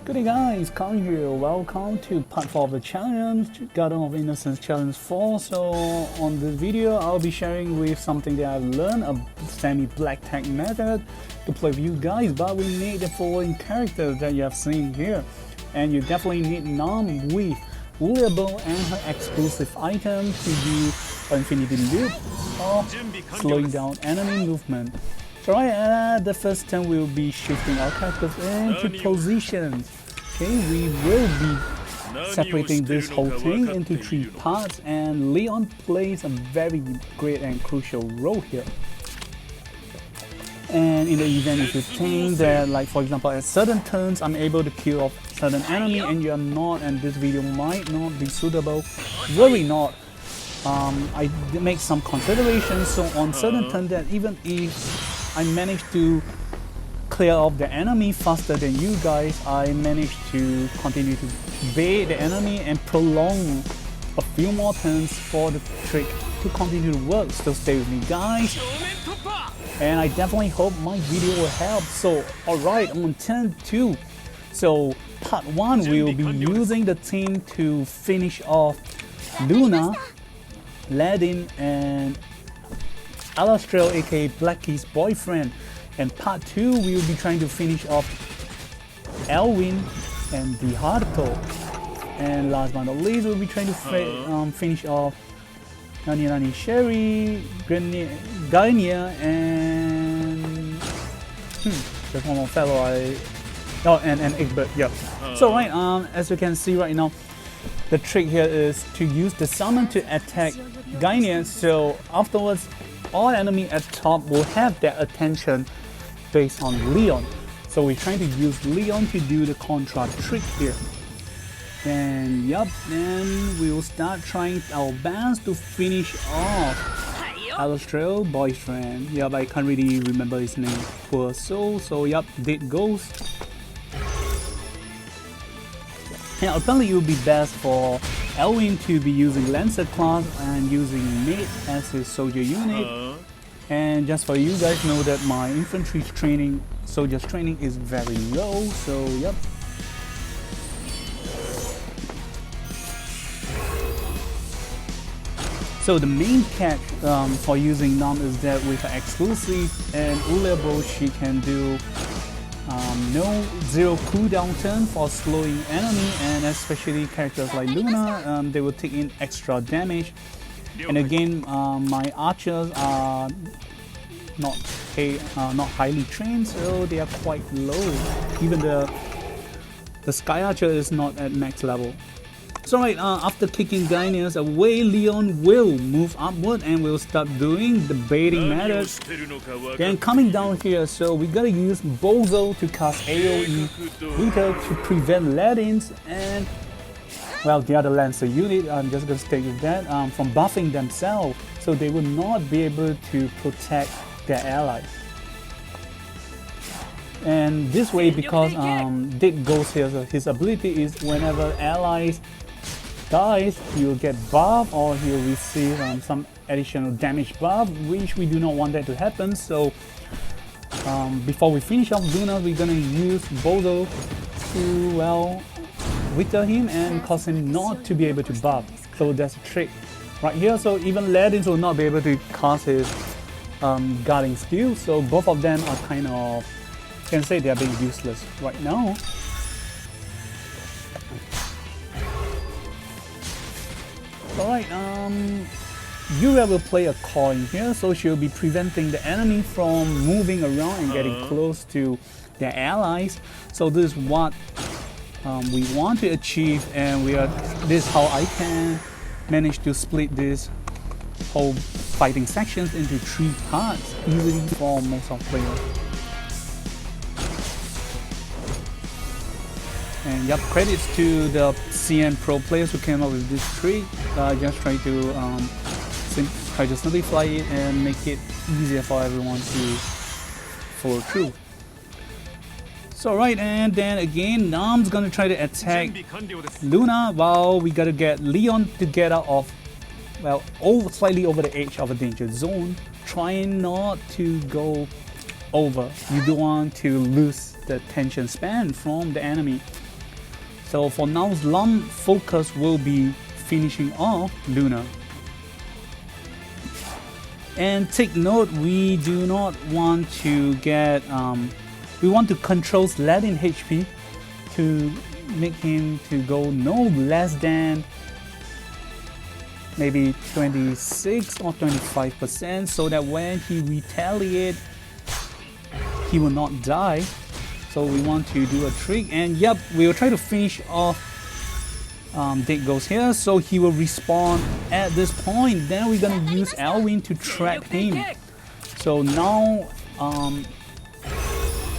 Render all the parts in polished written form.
Good day guys, Kang here. Welcome to part 4 of the challenge, Garden of Innocence Challenge 4. So on this video, I'll be sharing with something that I've learned, a semi-black tag method to play with you guys, but we need the following characters that you have seen here. And you definitely need Nam with Uliable and her exclusive item to do infinity loop or slowing down enemy movement. So right, the first turn we'll be shifting our characters into positions. Okay, we will be separating this whole thing into 3 parts, and Leon plays a very great and crucial role here. And in the event if you think that, like for example, at certain turns I'm able to kill off certain enemy and you are not, and this video might not be suitable, worry not. I make some considerations, so on certain turns that even if I managed to clear off the enemy faster than you guys, I managed to continue to bait the enemy and prolong a few more turns for the trick to continue to work. So stay with me guys, and I definitely hope my video will help. So alright, on turn 2, so part 1 we will be using the team to finish off Luna, Ladin and Alastrel aka Blackie's boyfriend, and part 2 we will be trying to finish off Elwin and the Harto, and last but not least we'll be trying to finish off Nani Sherry, Garnier, and there's one more fellow and Egbert, yeah. So right, as you can see right now, the trick here is to use the summon to attack Garnier, so afterwards all enemy at top will have their attention based on Leon. So we're trying to use Leon to do the contra trick here. And yup, then we will start trying our best to finish off Alastrel boyfriend. Yup, I can't really remember his name. Poor soul. So yup, dead ghost. And apparently it would be best for Elwin to be using Lancer class and using Mate as his soldier unit. And just for you guys know that my infantry training, soldiers training is very low, so yep. So the main catch for using Nam is that with her exclusive and Uliable she can do no 0 cooldown turn for slowing enemy, and especially characters like Luna, they will take in extra damage. And again, my archers are not highly trained, so they are quite low. Even the Sky Archer is not at max level. So right, after kicking Garniers away, Leon will move upward and will start doing the baiting method. Then coming down here, so we gotta use Bozo to cast AoE Winter to prevent Ladins and, well, the other Lancer unit, I'm just gonna stay with that, from buffing themselves, so they will not be able to protect their allies. And this way, because Dick goes here, so his ability is whenever allies dies, he will get buff or he will receive some additional damage buff, which we do not want that to happen. So before we finish off Luna, we're gonna use Bozo to, well, wither him and cause him not to be able to buff. So that's a trick right here. So even Ladins will not be able to cast his guarding skill. So both of them are kind of, you can say they are being useless right now. Alright, Yura will play a coin here, so she'll be preventing the enemy from moving around and getting close to their allies. So this is what we want to achieve, and this is how I can manage to split this whole fighting sections into 3 parts easily for most of players. And yep, credits to the CN Pro players who came up with this trick. Just try to simplify it and make it easier for everyone to follow through. So right, and then again, Nam's gonna try to attack Luna while we gotta get Leon to get out of, well, slightly over the edge of a danger zone, trying not to go over. You don't want to lose the attention span from the enemy. So for now, Slum focus will be finishing off Luna. And take note, we do not want to get, we want to control Sladin HP to make him to go no less than maybe 26 or 25%, so that when he retaliates, he will not die. So we want to do a trick, and yep, we will try to finish off Dead Ghost here, so he will respawn at this point. Then we're gonna use Alwyn to trap him. So now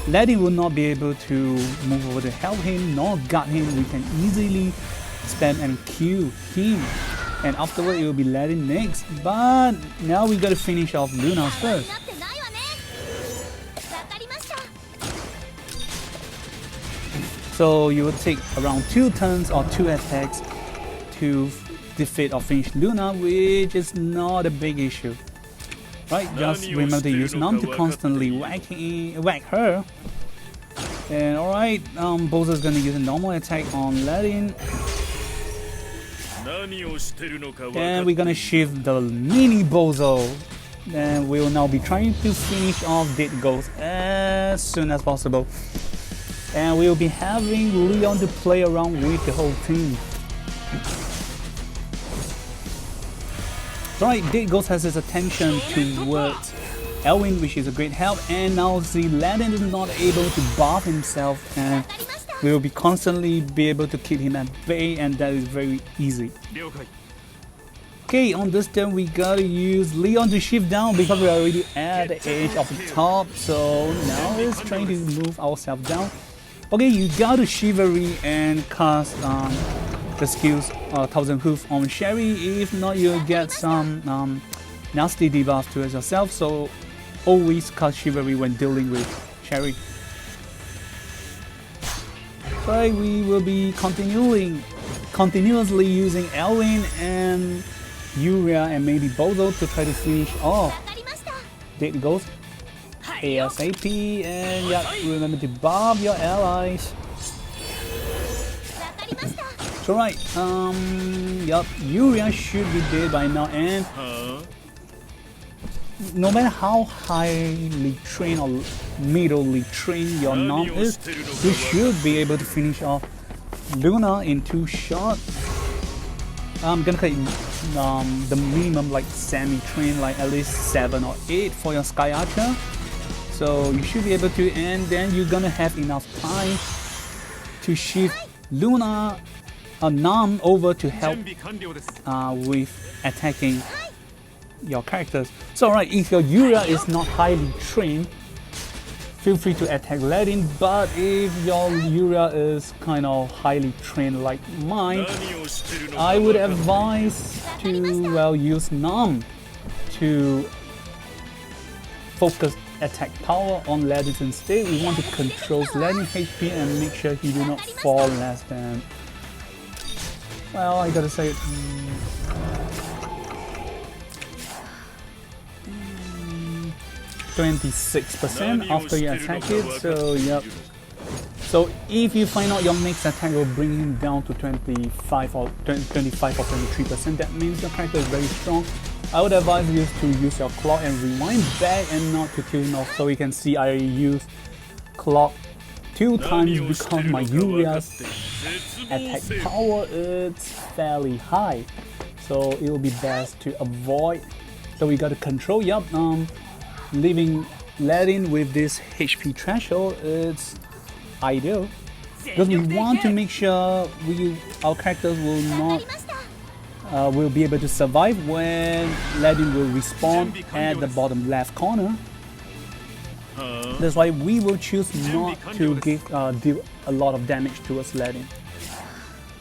Lady will not be able to move over to help him nor guard him. We can easily spam and kill him, and afterward it will be Lady next. But now we gotta finish off Luna first. So you will take around 2 turns or 2 attacks to defeat or finish Luna, which is not a big issue. Right, just remember to use Numb to constantly whack her. And alright, Bowser's gonna use a normal attack on Ladin. And we're gonna shift the mini Bozo. And we will now be trying to finish off Dead Ghost as soon as possible. And we'll be having Leon to play around with the whole team. Right, Dead Ghost has his attention towards Elwyn, which is a great help, and now see Ladin is not able to buff himself, and we will be constantly be able to keep him at bay, and that is very easy. Okay, on this turn we gotta use Leon to shift down because we're already at the edge of the top, so now it's trying to move ourselves down. Okay, you gotta Chivalry and cast the skills 1000 Hoof on Sherry. If not, you'll get some nasty debuffs to yourself, so always cast Chivalry when dealing with Sherry. So we will be continuously using Elwyn and Yuria and maybe Bozo to try to finish off Dead Ghost ASAP, and yeah, remember to buff your allies. So right, yep, Yuria should be dead by now, and no matter how highly trained or middle trained your Nom is, you should be able to finish off Luna in 2 shots. I'm gonna say the minimum like semi-trained, like at least 7 or 8 for your Sky Archer. So you should be able to, and then you're gonna have enough time to shift Luna Nom over to help with attacking your characters. So right, if your Yuria is not highly trained, feel free to attack Ladin, but if your Yuria is kind of highly trained like mine, I would advise to, well, use Nom to focus attack power on Ladin instead. We want to control Ladin HP and make sure he do not fall less than, well, I gotta say it, 26% after you attack it. So yep. So if you find out your next attack will bring him down to 25 or 23%, that means your character is very strong. I would advise you to use your clock and rewind back and not to kill him off. So you can see I use clock 2 times because my Yuria's attack power is fairly high. So it will be best to avoid. So we got to control, yep, leaving Ladin with this HP threshold is ideal. Because we want to make sure our characters will not will be able to survive when Ladin will respawn at the bottom left corner. That's why we will choose not to deal a lot of damage towards Ladin.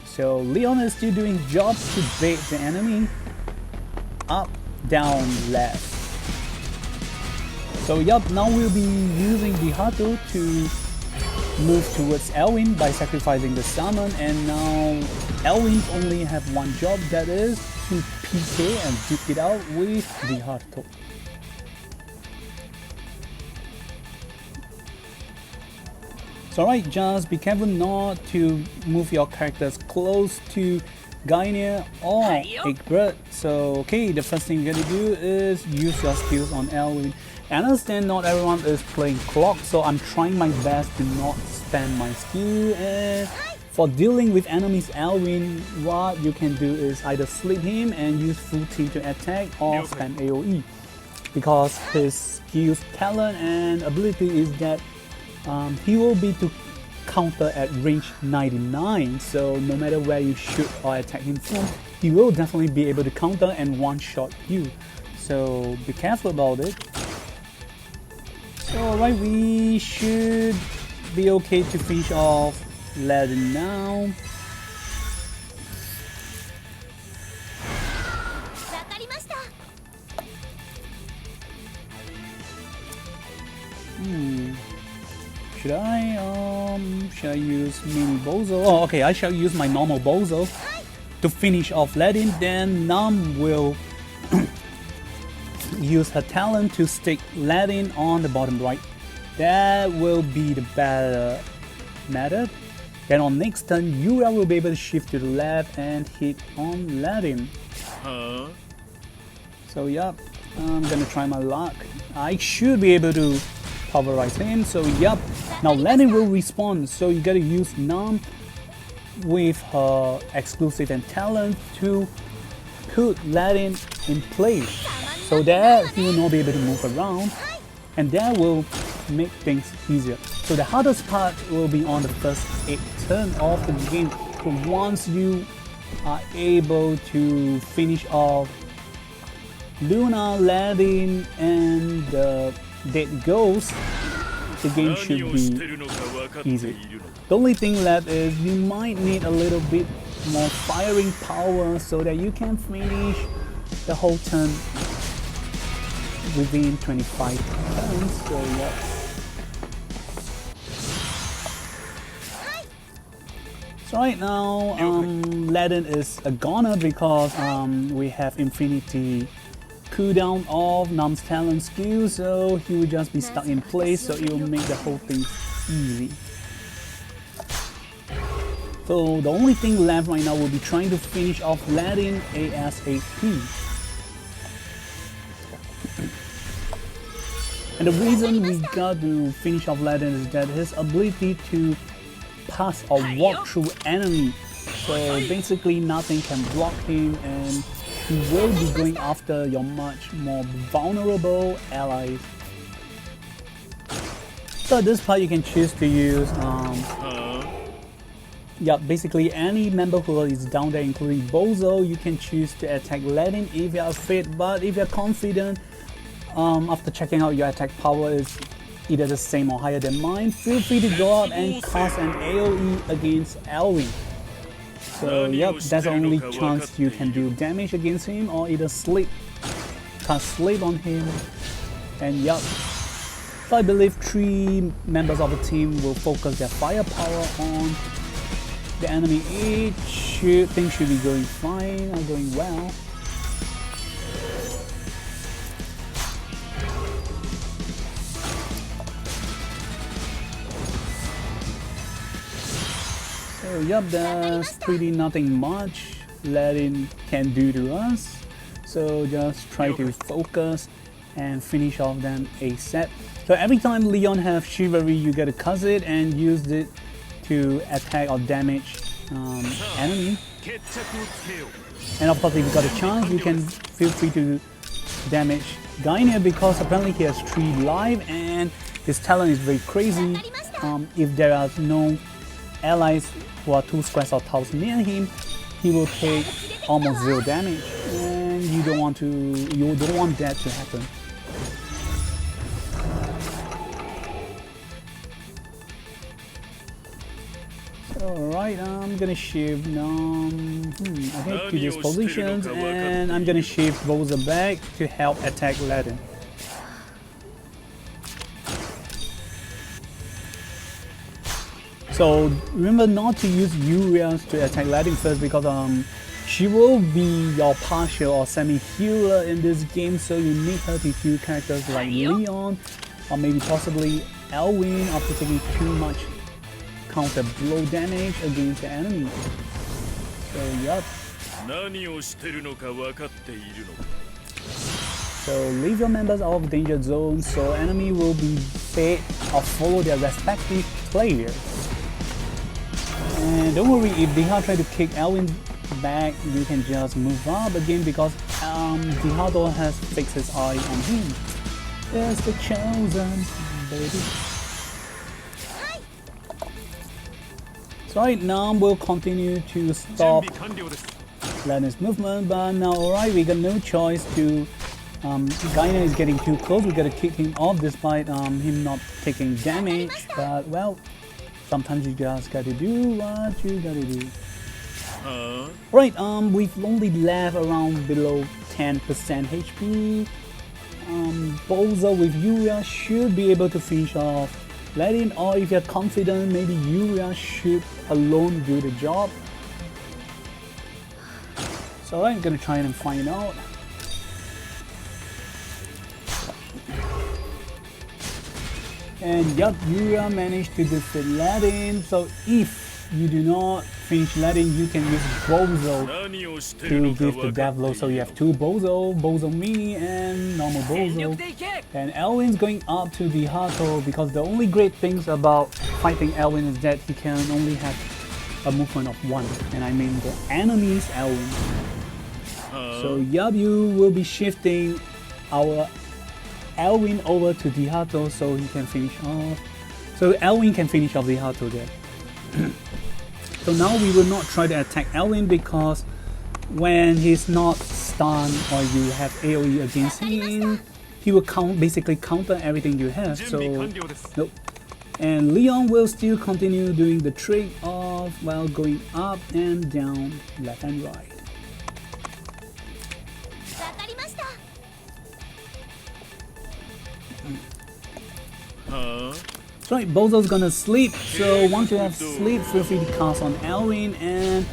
So Leon is still doing his job to bait the enemy up, down, left. So yup, now we'll be using Dihato to move towards Elwyn by sacrificing the summon, and now Elwyn only have one job, that is to PK and duke it out with Dihato. So alright, just be careful not to move your characters close to Gainer or Egbert. So okay, the first thing you're gonna do is use your skills on Elwin. I understand not everyone is playing clock, so I'm trying my best to not spam my skill. And for dealing with enemies Elwin, what you can do is either sleep him and use full T to attack, or spam AoE. Because his skills, talent and ability is that he will be to counter at range 99, so no matter where you shoot or attack him from, he will definitely be able to counter and one-shot you. So be careful about it. So alright, we should be okay to finish off Ladin now. Should I use mini Bozo? Oh, okay, I shall use my normal Bozo to finish off Ladin. Then Nam will use her talent to stick Ladin on the bottom right. That will be the better method. Then on next turn, Yura will be able to shift to the left and hit on Ladin. So yeah, I'm gonna try my luck. I should be able to pulverize him, so yup. Now Ladin will respawn, so you gotta use Nam with her exclusive and talent to put Ladin in place, so that he will not be able to move around, and that will make things easier. So the hardest part will be on the first 8 turns of the game. So once you are able to finish off Luna, Ladin and the dead ghost, the game should be easy. The only thing left is you might need a little bit more firing power so that you can finish the whole turn within 25 turns. So yeah. So right now, Ladin is a goner because we have infinity cooldown of Nam's talent skill, so he will just be stuck in place, so it will make the whole thing easy. So the only thing left right now will be trying to finish off Ladin ASAP. And the reason we got to finish off Ladin is that his ability to pass or walk through enemy, so basically nothing can block him, and he will be going after your much more vulnerable allies. So at this part you can choose to use basically any member who is down there, including Bozo. You can choose to attack Ladin if you are afraid, but if you're confident, after checking out your attack power is either the same or higher than mine, feel free to go out and cast an AoE against Elwin. So yep, that's the only chance you can do damage against him, or either cast sleep on him, and yep. So I believe 3 members of the team will focus their firepower on the enemy. Things should be going fine, or going well. So yep, there's pretty nothing much Ladin can do to us. So just try to focus and finish off them ASAP. So every time Leon have Chivalry, you gotta cast it and use it to attack or damage enemy. And of course, if you got a chance, you can feel free to damage Gainer, because apparently he has 3 life and his talent is very crazy. If there are no allies who are 2 squares or tiles near him, he will take almost 0 damage, and you don't want that to happen. Alright, I'm gonna shift to these positions, and I'm gonna shift Bozo back to help attack Ladin. So remember not to use Urias to attack Ladin first, because she will be your partial or semi-healer in this game, so you need her to heal characters like Leon or maybe possibly Elwin after taking too much counter blow damage against the enemy. So yup. So leave your members out of danger zone so enemy will be fed or follow their respective players. And don't worry, if Diha try to kick Elwin back, you can just move up again because Dihato has fixed his eye on him. There's the chosen, baby. So right now we'll continue to stop Lennox's movement, but now alright, we got no choice to Gaina is getting too close, we gotta kick him off despite him not taking damage, but well, sometimes you just gotta do what you gotta do. Right, we've only left around below 10% HP. Bozo with Yuria should be able to finish off Ladin, or if you're confident, maybe Yuria should alone do the job. So I'm gonna try and find out. And yup, Yuria managed to defeat Ladin. So if you do not finish Ladin, you can use Bozo to give the death blow. So you have two Bozo, Bozo Mini and normal Bozo. And Elwin's going up to the Hato because the only great things about fighting Elwin is that he can only have a movement of one. And I mean the enemy's Elwin. So yup, you will be shifting our Elwin over to Dihato so he can finish off. So Elwin can finish off Dihato there. So now we will not try to attack Elwin because when he's not stunned or you have AoE against him, he will basically counter everything you have. So nope. And Leon will still continue doing the trick of while going up and down, left and right. So right, Bozo's gonna sleep, so once you have sleep, feel free to cast on Elwin and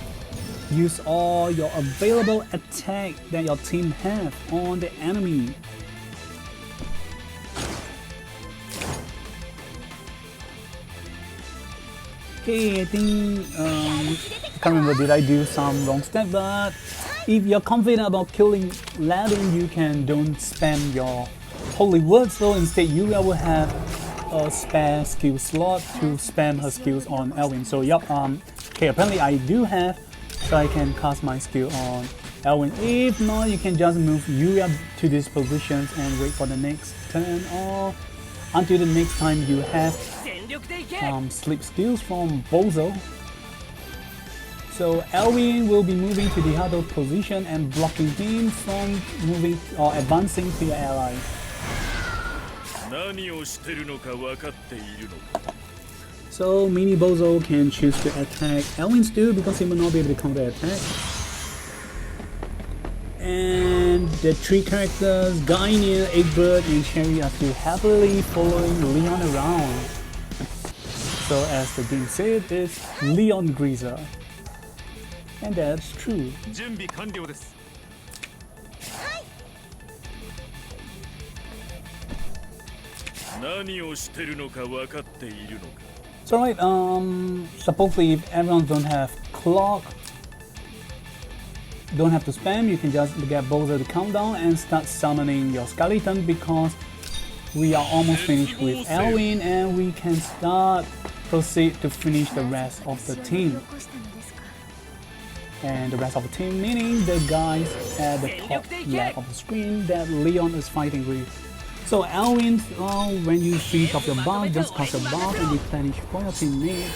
use all your available attack that your team have on the enemy. Okay, I think, I can't remember, did I do some wrong step, but if you're confident about killing Ladin, you don't spam your holy word, so instead Yuria will have a spare skill slot to spam her skills on Elwin. So yup, okay, apparently I do have, so I can cast my skill on Elwin. If not, you can just move Yuria to these positions and wait for the next turn or until the next time you have sleep skills from Bozo. So Elwin will be moving to the huddle position and blocking him from moving or advancing to your allies. So Mini Bozo can choose to attack Elwin still because he will not be able to counter attack. And the three characters, Gaina, Egbert and Cherry are still happily following Leon around. So as the game said, it's Langrisser. And that's true. So right, supposedly if everyone don't have clock, don't have to spam, you can just get Bozo to countdown and start summoning your skeleton because we are almost finished with Elwin and we can proceed to finish the rest of the team. And the rest of the team meaning the guys at the top left of the screen that Leon is fighting with. So Elwin, when you finish off your buff, just cast a buff and replenish for your teammate.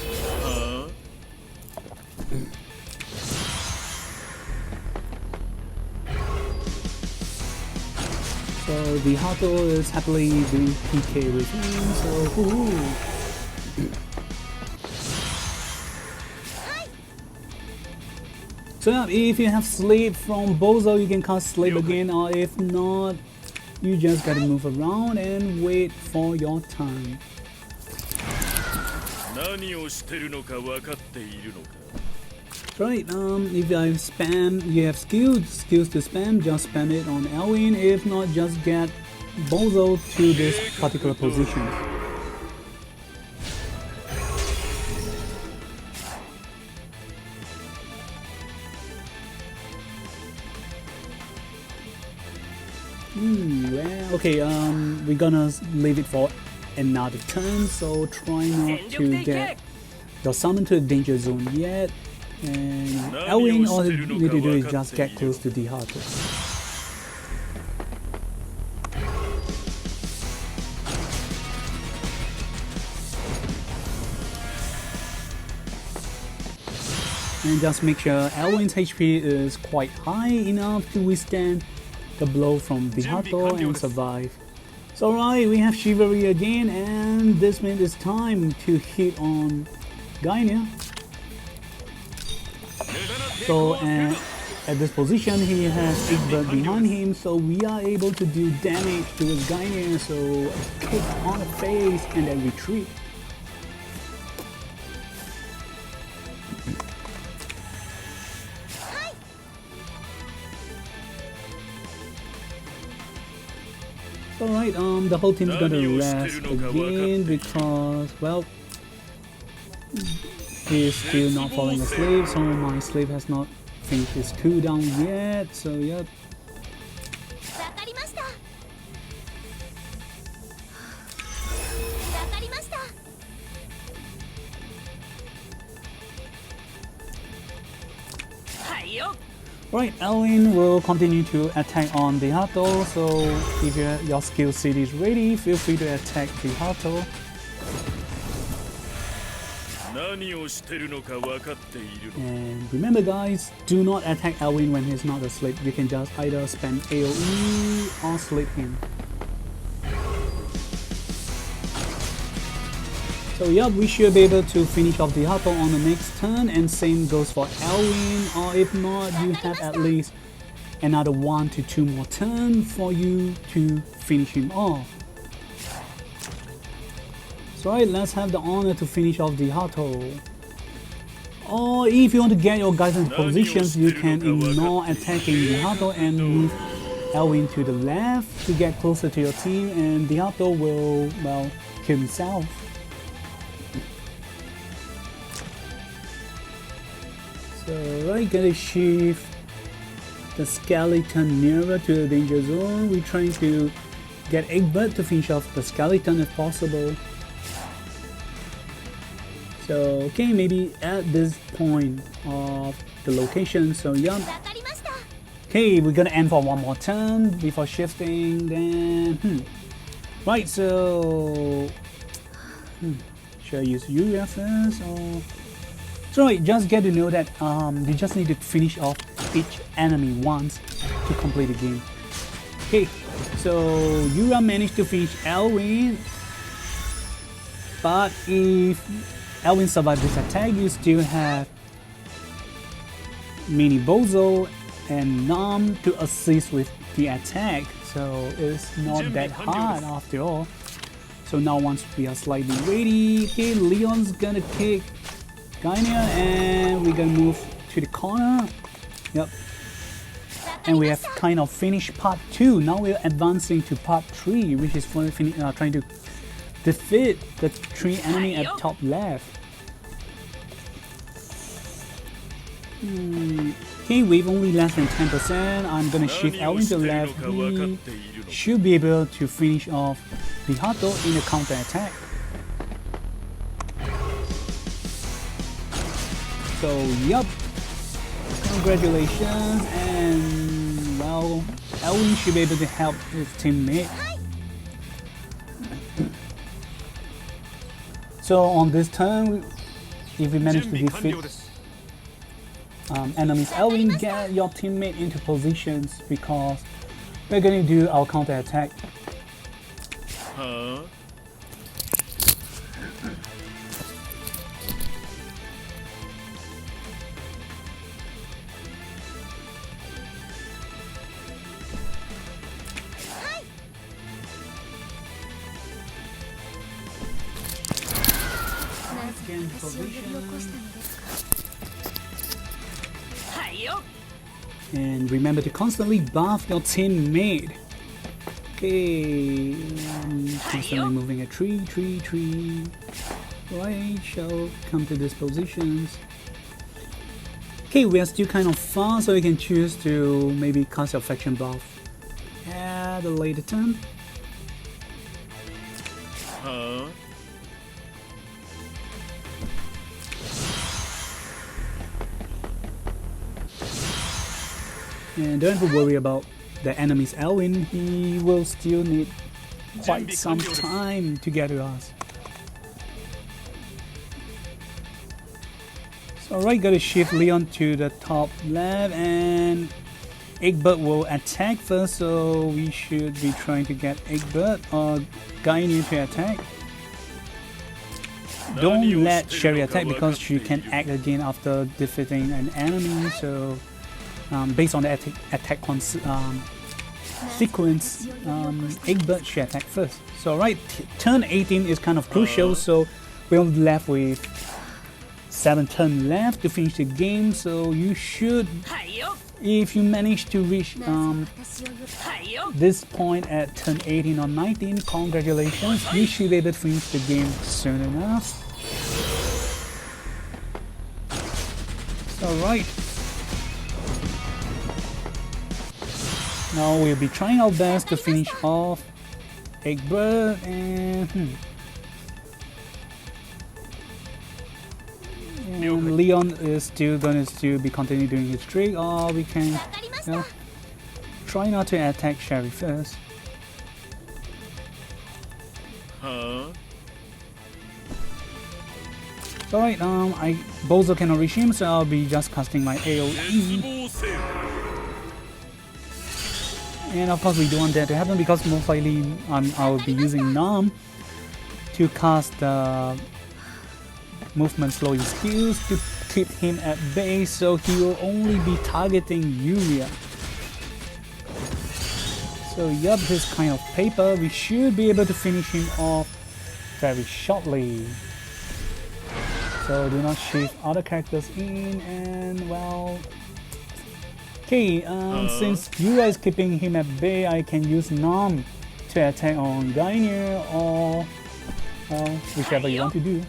So the Hato is happily doing PK with him, so woohoo! So yeah, if you have sleep from Bozo, you can cast sleep again, or if not, you just gotta move around and wait for your turn. Right, if I spam, you have skills to spam, just spam it on Elwin. If not, just get Bozo to this particular position. Well, okay, we're gonna leave it for another turn, so try not to get your summon to the danger zone yet. And Elwin, all you need to do is just get close to the Hato. And just make sure Elwin's HP is quite high enough to withstand the blow from the Hato and survive. So right, we have Chivalry again, and this means it's time to hit on Gainer. So at this position he has Egbert behind him, so we are able to do damage to his Gainer, so a kick on the face and then retreat. Alright, the whole team's gonna rest again because, well, he is still not falling asleep, so my slave has not finished his cooldown yet, so yep. Right, Elwin will continue to attack on the Hato, so if your skill seed is ready, feel free to attack the Hato. And remember guys, do not attack Elwin when he's not asleep. You can just either spam AoE or sleep him. So yep, we should be able to finish off the Hato on the next turn, and same goes for Elwin, or if not, you have at least another 1 to 2 more turns for you to finish him off. So right, let's have the honor to finish off the Hato. Or if you want to get your guys in positions, you can ignore attacking the Hato and move Elwin to the left to get closer to your team, and the Hato will, well, kill himself. So right, gotta shift the skeleton nearer to the danger zone. We're trying to get Egbert to finish off the skeleton if possible. So okay, maybe at this point of the location, so yeah. Okay, we're gonna end for one more turn before shifting, then right, so should I use Yuria first, or so right, just get to know that you just need to finish off each enemy once to complete the game. Okay, so Yuria managed to finish Elwin, but if Elwin survived this attack, you still have Mini Bozo and Nam to assist with the attack, so it's not that hard after all. So now once we are slightly ready, okay, Leon's gonna kick Gainer, and we're gonna move to the corner. Yep. And we have kind of finished part 2. Now we're advancing to part 3, which is for trying to defeat the 3 enemy at top left. Okay, we've only less than 10%. I'm gonna shift Elwin to the left. He should be able to finish off the Hato in a counter attack. So yup, congratulations, and well, Elwin should be able to help his teammate. So on this turn, if we manage to defeat enemies, Elwin, get your teammate into positions because we're going to do our counter attack. And remember to constantly buff your teammate. Okay, constantly moving a tree. Right, shall come to these positions. Okay, we are still kind of far, so you can choose to maybe cast your faction buff at at a later turn. And don't have to worry about the enemy's Elwin, he will still need quite some time to get to us. So alright, gotta shift Leon to the top left, and Eggbird will attack first, so we should be trying to get Eggbird or Gainu to attack. Don't let Sherry attack because she can act again after defeating an enemy, so based on the attack sequence, Eggbird should attack first. So right, turn 18 is kind of crucial, so we're left with 7 turns left to finish the game, so you should, if you manage to reach this point at turn 18 or 19, congratulations, you should be able to finish the game soon enough. Alright. Now we'll be trying our best to finish off Eggbird, and Leon is still going to be continue doing his trick, or we can try not to attack Sherry first. Alright, Bozo cannot reach him, so I'll be just casting my AoE. And of course we don't want that to happen because most likely I will be using Nam to cast the movement slowing skills to keep him at bay, so he will only be targeting Yuria. So yup, this kind of paper, we should be able to finish him off very shortly. So do not shift other characters in, and well, okay, since Yuria is keeping him at bay, I can use Nam to attack on Gainu, or whichever you want to do.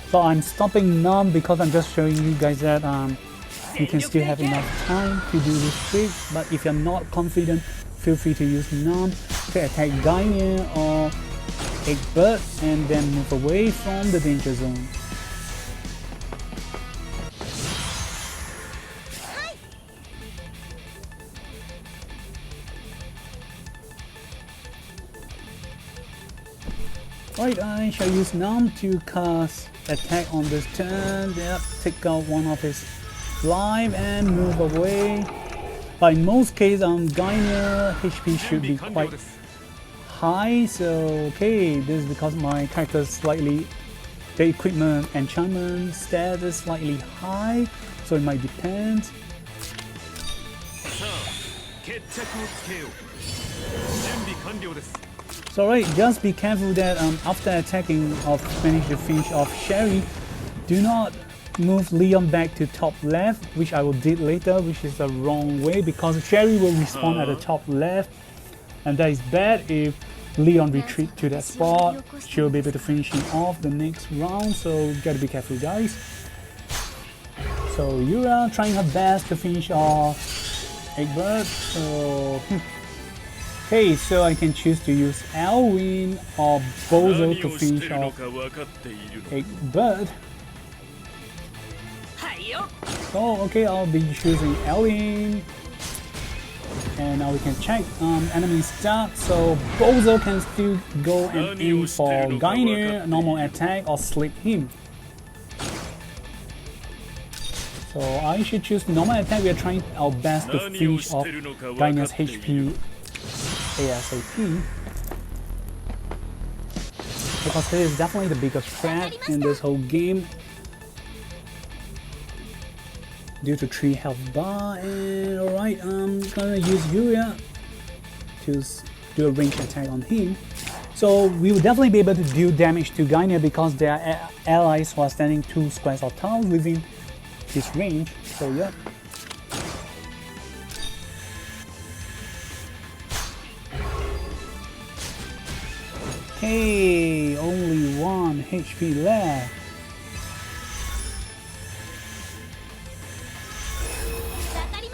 So I'm stopping Nam because I'm just showing you guys that you can still have enough time to do this trick, but if you're not confident, feel free to use Nam to attack Gainu or Eggbird and then move away from the danger zone. Right, I shall use Nam to cast attack on this turn. Yep, take out one of his life and move away. But in most cases, Gainu HP should be quite high, so okay, this is because my character is slightly, the equipment enchantment stat is slightly high, so it might depend. So right, just be careful that after attacking or finish off Sherry, do not move Leon back to top left, which I will do later, which is the wrong way because Sherry will respawn at the top left, and that is bad. If Leon retreat to that spot, she'll be able to finish him off the next round, so gotta be careful guys. So Yuria trying her best to finish off Eggbird, so okay, so I can choose to use Elwin or Bozo to finish off Eggbird. So okay, I'll be choosing Elwin. And now we can check enemy stats, so Bozo can still go and aim for Gainu, normal attack, or slip him. So I should choose normal attack. We are trying our best to finish off Gainu's HP ASAP. Because he is definitely the biggest threat in this whole game, due to 3 health bar. And alright, I'm gonna use Yuria to do a ranged attack on him. So we will definitely be able to deal damage to Gainu because there are allies who are standing 2 squares of town within his range. So yeah. Okay, only 1 HP left.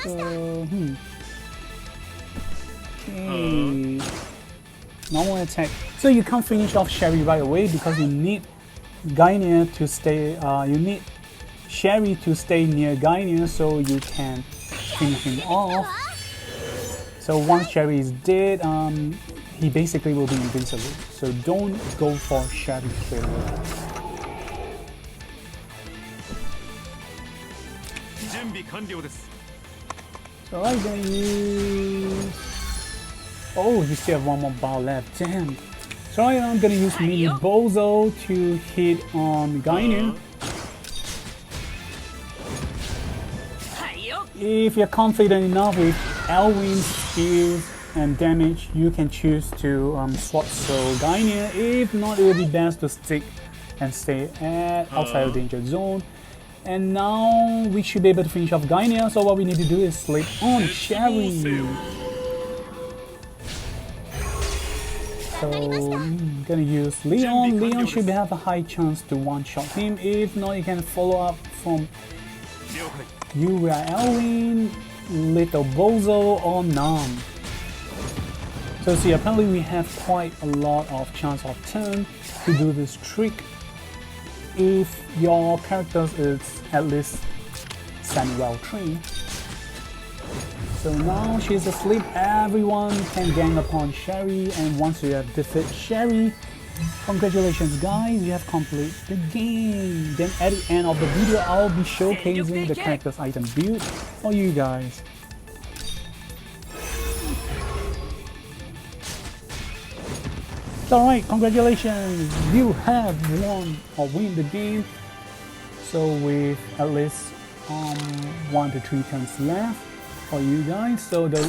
So, Okay. Normal attack. So you can't finish off Sherry right away because you need Gainer to stay. You need Sherry to stay near Gainer so you can finish him off. So once Sherry is dead, he basically will be invincible. So don't go for Sherry straight away. So I'm gonna use. Oh, you still have one more bar left. Damn. So I'm gonna use Mini Bozo to hit on Gainu. If you're confident enough with Elwin's skills and damage, you can choose to swap Soul Gainu. If not, it will be best to stick and stay at outside of danger zone. And now we should be able to finish off Gainu. So what we need to do is sleep on Sherry. So I'm gonna use Leon. Leon should have a high chance to one-shot him. If not, you can follow up from Uriah Elwin, Little Bozo, or Nam. So see, apparently we have quite a lot of chance of turn to do this trick if your character is at least semi-well trained. So now she's asleep, everyone can gang upon Sherry, and once you have defeated Sherry, congratulations guys, you have completed the game. Then at the end of the video, I'll be showcasing the character's item build for you guys. Alright, congratulations, you have won or win the game. So with at least 1 to 3 turns left for you guys. So the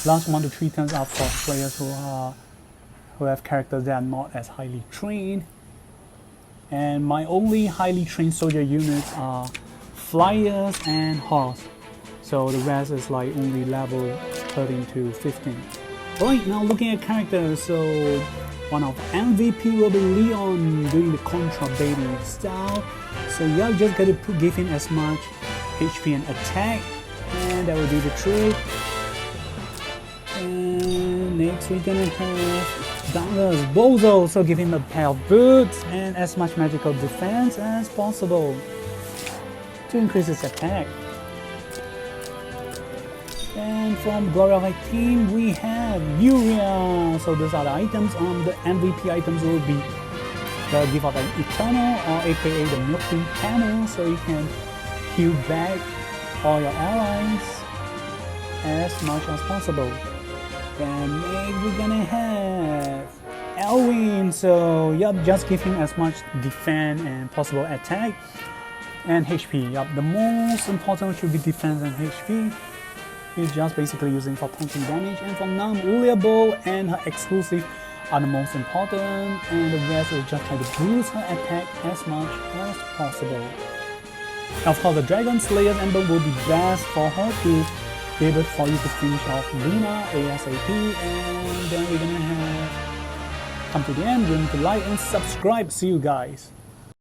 last 1 to 3 turns are for players who have characters that are not as highly trained. And my only highly trained soldier units are Flyers and Horse. So the rest is like only level 13 to 15. Right, now looking at characters, so one of MVP will be Leon doing the contra baiting style. So yeah, just gotta give him as much HP and attack, and that will do the trick. And next we're gonna have Downers Bozo, so give him a pair of boots and as much magical defense as possible to increase his attack. And from Glory of Light team we have Uriah. So those are the items. The MVP items will be the Give Out an Eternal, or aka the Milking Panel, so you can heal back all your allies as much as possible. Then next we're gonna have Elwin, so yep, just give him as much defense and possible attack and HP. Yep, the most important should be defense and HP. He's just basically using for taunting damage, and for now Ulia Bow and her exclusive are the most important, and the rest will just try to boost her attack as much as possible. Of course, the Dragon Slayer's Emblem will be best for her to be able for you to finish off Luna ASAP, and then we're gonna have come to the end. Remember to like and subscribe. See you guys.